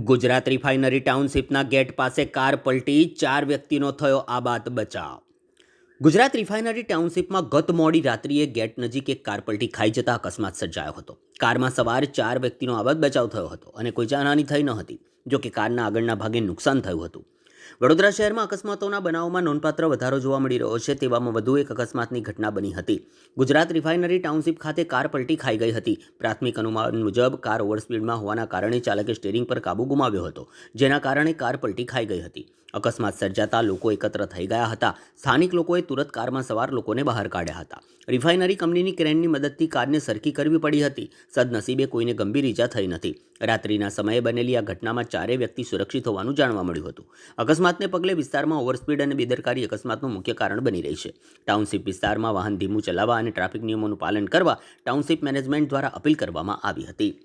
Gujarat refinery ટાઉનશીપના gate પાસે car પલટી 4 વ્યક્તિનો થયો આબાદ બચાવ. ગુજરાત રિફાઇનરી ટાઉનશીપમાં ગત મોડી રાત્રિએ ગેટ નજીક એક કાર પલટી ખાઈ જતા અકસ્માત સર્જાયો હતો. કારમાં સવાર 4 વ્યક્તિનો આબાદ બચાવ થયો હતો અને કોઈ જાનહાની થઈ ન હતી. જો કે કારના આગળના ભાગે નુકસાન થયું હતું. વડોદરા શહેરમાં અકસ્માતોના બનાવોમાં નોંધપાત્ર વધારો જોવા મળી રહ્યો છે. તેવામાં વધુ એક અકસ્માતની ઘટના બની હતી. ગુજરાત રિફાઇનરી ટાઉનશીપ ખાતે કાર પલટી ખાઈ ગઈ હતી. પ્રાથમિક અનુમાન મુજબ કાર ઓવરસ્પીડમાં હોવાના કારણે ચાલકે સ્ટીયરિંગ પર કાબુ ગુમાવ્યો હતો, જેના કારણે કાર પલટી ખાઈ ગઈ હતી. અકસ્માત સર્જાતા લોકો એકત્ર થઈ ગયા હતા. સ્થાનિક લોકોએ તુરંત કારમાં સવાર લોકોને બહાર કાઢ્યા હતા. રિફાઇનરી કંપનીની ક્રેનની મદદથી કારને સરખી કરવી પડી હતી. સદનસીબે કોઈને ગંભીર ઈજા થઈ નથી. રાત્રિના સમયે બનેલી આ ઘટનામાં 4 વ્યક્તિ સુરક્ષિત હોવાનું જાણવા મળ્યું હતું. અકસ્માતને પગલે વિસ્તારમાં ઓવરસ્પીડ અને બેદરકારી અકસ્માતનું મુખ્ય કારણ બની રહી છે. ટાઉનશીપ વિસ્તારમાં વાહન ધીમું ચલાવવા અને ટ્રાફિક નિયમોનું પાલન કરવા ટાઉનશીપ મેનેજમેન્ટ દ્વારા અપીલ કરવામાં આવી હતી.